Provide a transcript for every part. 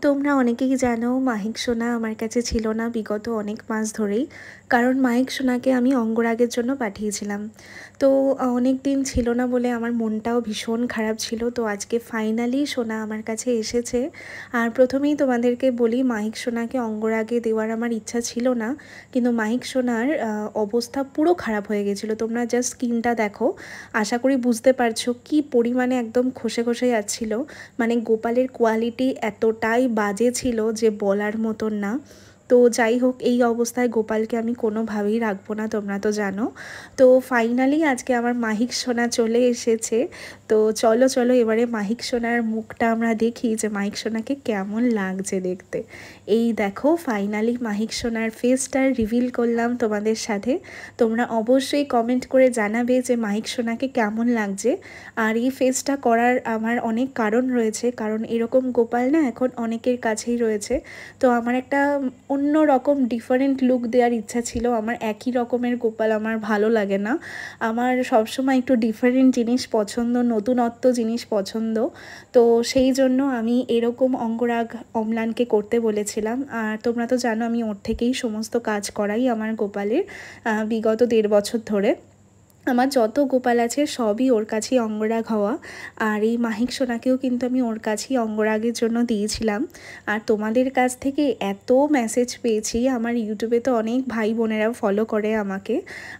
তোমরা অনেকেই জানো মাহিক সোনা আমার কাছে ছিল না বিগত অনেক মাস ধরেই। কারণ মাহিক সোনাকে আমি অঙ্গরাগের জন্য পাঠিয়েছিলাম। তো অনেক দিন ছিল না বলে আমার মনটাও ভীষণ খারাপ ছিল। তো আজকে ফাইনালি সোনা আমার কাছে এসেছে। আর প্রথমেই তোমাদেরকে বলি, মাহিক সোনাকে অঙ্গরাগে দেওয়ার আমার ইচ্ছা ছিল না, কিন্তু মাহিক সোনার অবস্থা পুরো খারাপ হয়ে গেছিলো। তোমরা জাস্ট স্কিনটা দেখো, আশা করি বুঝতে পারছো কি পরিমাণে একদম খসে খসে যাচ্ছিলো। মানে গোপালের কোয়ালিটি এতটাই বাজে ছিল যে বলার মতন না। তো যাই হোক, এই অবস্থায় গোপালকে আমি কোনোভাবেই রাখবো না, তোমরা তো জানো। তো ফাইনালি আজকে আমার মাহিক সোনা চলে এসেছে। তো চলো চলো এবারে মাহিক সোনার মুখটা আমরা দেখি যে মাহিক সোনাকে কেমন লাগছে দেখতে। এই দেখো, ফাইনালি মাহিক সোনার ফেসটা রিভিল করলাম তোমাদের সাথে। তোমরা অবশ্যই কমেন্ট করে জানাবে যে মাহিক সোনাকে কেমন লাগছে। আর এই ফেসটা করার আমার অনেক কারণ রয়েছে, কারণ এরকম গোপাল না এখন অনেকের কাছেই রয়েছে। তো আমার একটা অন্য রকম ডিফারেন্ট লুক দেওয়ার ইচ্ছা ছিল। আমার একই রকমের গোপাল আমার ভালো লাগে না, আমার সবসময় একটু ডিফারেন্ট জিনিস পছন্দ, নতুনত্ব জিনিস পছন্দ। তো সেই জন্য আমি এরকম অঙ্গরাগ অম্লানকে করতে বলেছিলাম। আর তোমরা তো জানো আমি ওর থেকেই সমস্ত কাজ করাই আমার গোপালের বিগত 1.5 বছর ধরে। আমার যত গোপাল আছে সবই ওর কাছেই অঙ্গরাগ হওয়া। আর এই মাহিক সোনাকেও কিন্তু আমি ওর কাছেই অঙ্গরাগের জন্য দিয়েছিলাম। আর তোমাদের কাছ থেকে এত মেসেজ পেয়েছি, আমার ইউটিউবে তো অনেক ভাই বোনেরাও ফলো করে আমাকে,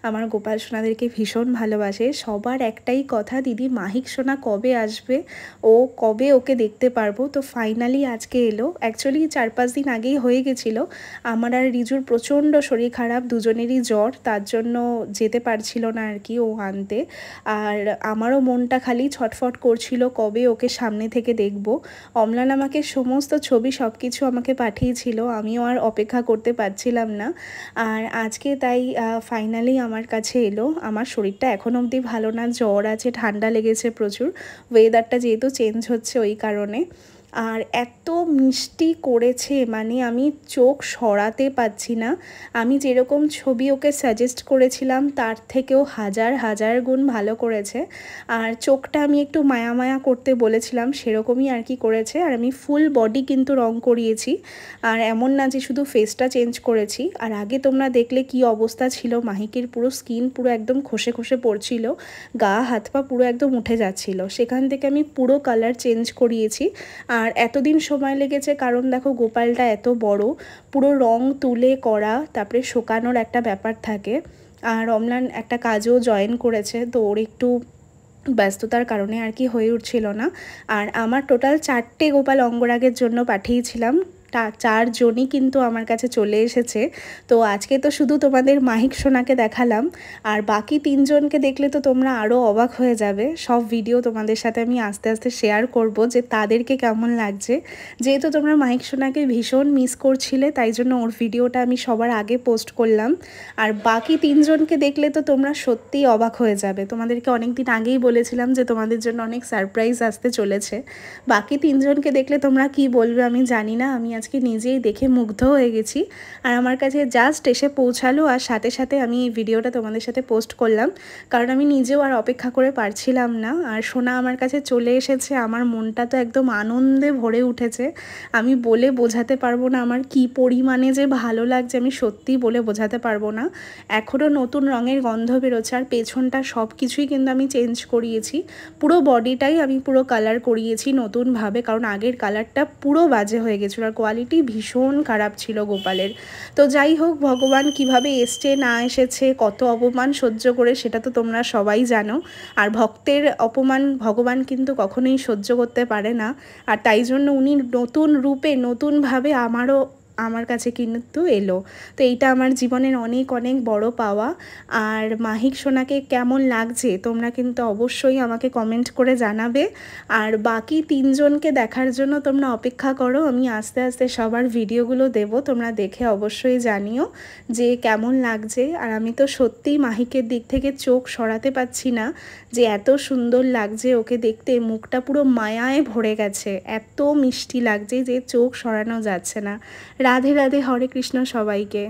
আমার গোপাল সোনাদেরকে ভীষণ ভালোবাসে। সবার একটাই কথা, দিদি মাহিক সোনা কবে আসবে, ও কবে ওকে দেখতে পারবো। তো ফাইনালি আজকে এলো। অ্যাকচুয়ালি 4-5 দিন আগেই হয়ে গেছিলো। আমার আর রিজুর প্রচণ্ড শরীর খারাপ, দুজনেরই জ্বর, তার জন্য যেতে পারছিল না আর কি ও আনতে। আর আমারও মনটা খালি ছটফট করছিল কবে ওকে সামনে থেকে দেখব। অম্লান আমাকে সমস্ত ছবি সব কিছু আমাকে পাঠিয়েছিল, আমিও আর অপেক্ষা করতে পারছিলাম না। আর আজকে তাই ফাইনালি আমার কাছে এলো। আমার শরীরটা এখন অবধি ভালো না, জ্বর আছে, ঠান্ডা লেগেছে প্রচুর, ওয়েদারটা যেহেতু চেঞ্জ হচ্ছে ওই কারণে। আর এত মিষ্টি করেছে, মানে আমি চোখ সরাতে পারছি না। আমি যেরকম ছবি ওকে সাজেস্ট করেছিলাম তার থেকেও হাজার হাজার গুণ ভালো করেছে। আর চোখটা আমি একটু মায়া মায়া করতে বলেছিলাম, সেরকমই আর কি করেছে। আর আমি ফুল বডি কিন্তু রং করিয়েছি, আর এমন না যে শুধু ফেসটা চেঞ্জ করেছি। আর আগে তোমরা দেখলে কি অবস্থা ছিল মাহিকের, পুরো স্কিন পুরো একদম খসে খসে পড়ছিল, গা হাত পা পুরো একদম উঠে যাচ্ছিল। সেখান থেকে আমি পুরো কালার চেঞ্জ করিয়েছি। আর এতদিন সময় লেগেছে কারণ দেখো গোপালটা এত বড়, পুরো রং তুলে করা, তারপরে শোকানোর একটা ব্যাপার থাকে। আর অম্লান একটা কাজও জয়েন করেছে, তো ওর একটু ব্যস্ততার কারণে আর কি হয়ে উঠছিল না। আর আমার টোটাল 4টে গোপাল অঙ্গরাগের জন্য পাঠিয়েছিলাম, 4 জনই কিন্তু আমার কাছে চলে এসেছে। তো আজকে তো শুধু তোমাদের মাহিক সোনাকে দেখালাম, আর বাকি 3 জনকে দেখলে তো তোমরা আরও অবাক হয়ে যাবে। সব ভিডিও তোমাদের সাথে আমি আস্তে আস্তে শেয়ার করব যে তাদেরকে কেমন লাগছে। যেহেতু তোমরা মাহিক সোনাকে ভীষণ মিস করছিলে, তাই জন্য ওর ভিডিওটা আমি সবার আগে পোস্ট করলাম। আর বাকি 3 জনকে দেখলে তো তোমরা সত্যিই অবাক হয়ে যাবে। তোমাদেরকে অনেক দিন আগেই বলেছিলাম যে তোমাদের জন্য অনেক সারপ্রাইজ আসতে চলেছে। বাকি 3 জনকে দেখলে তোমরা কি বলবে আমি জানি না, আমি আজকে নিজেই দেখে মুগ্ধ হয়ে গেছি। আর আমার কাছে জাস্ট এসে পৌঁছালো, আর সাথে সাথে আমি এই ভিডিওটা তোমাদের সাথে পোস্ট করলাম, কারণ আমি নিজেও আর অপেক্ষা করে পারছিলাম না। আর সোনা আমার কাছে চলে এসেছে, আমার মনটা তো একদম আনন্দে ভরে উঠেছে। আমি বলে বোঝাতে পারবো না আমার কি পরিমাণে যে ভালো লাগছে, আমি সত্যিই বলে বোঝাতে পারবো না। এখনও নতুন রঙের গন্ধ বেরোচ্ছে, আর পেছনটা সব কিছুই কিন্তু আমি চেঞ্জ করিয়েছি, পুরো বডিটাই আমি পুরো কালার করিয়েছি নতুনভাবে, কারণ আগের কালারটা পুরো বাজে হয়ে গেছিলো আর কোয়ালিটি ভীষণ খারাপ ছিল গোপালের। তো যাই হোক, ভগবান কিভাবে এসছে না এসেছে, কত অপমান সহ্য করে, সেটা তো তোমরা সবাই জানো। আর ভক্তের অপমান ভগবান কিন্তু কখনোই সহ্য করতে পারে না। আর তাই জন্য উনি নতুন রূপে নতুনভাবে আমার কাছে কিন্তু এলো। তো এইটা আমার জীবনের অনেক অনেক বড় পাওয়া। আর মাহিক সোনাকে কেমন লাগছে তোমরা কিন্তু অবশ্যই আমাকে কমেন্ট করে জানাবে। আর বাকি 3 জনকে দেখার জন্য তোমরা অপেক্ষা করো, আমি আস্তে আস্তে সবার ভিডিওগুলো দেব, তোমরা দেখে অবশ্যই জানিও যে কেমন লাগছে। আর আমি তো সত্যিই মাহিকের দিক থেকে চোখ সরাতে পারছি না, যে এত সুন্দর লাগছে ওকে দেখতে, মুখটা পুরো মায়ায় ভরে গেছে, এত মিষ্টি লাগছে যে চোখ সরানো যাচ্ছে না। রাধে রাধে, হরে কৃষ্ণ সবাইকে।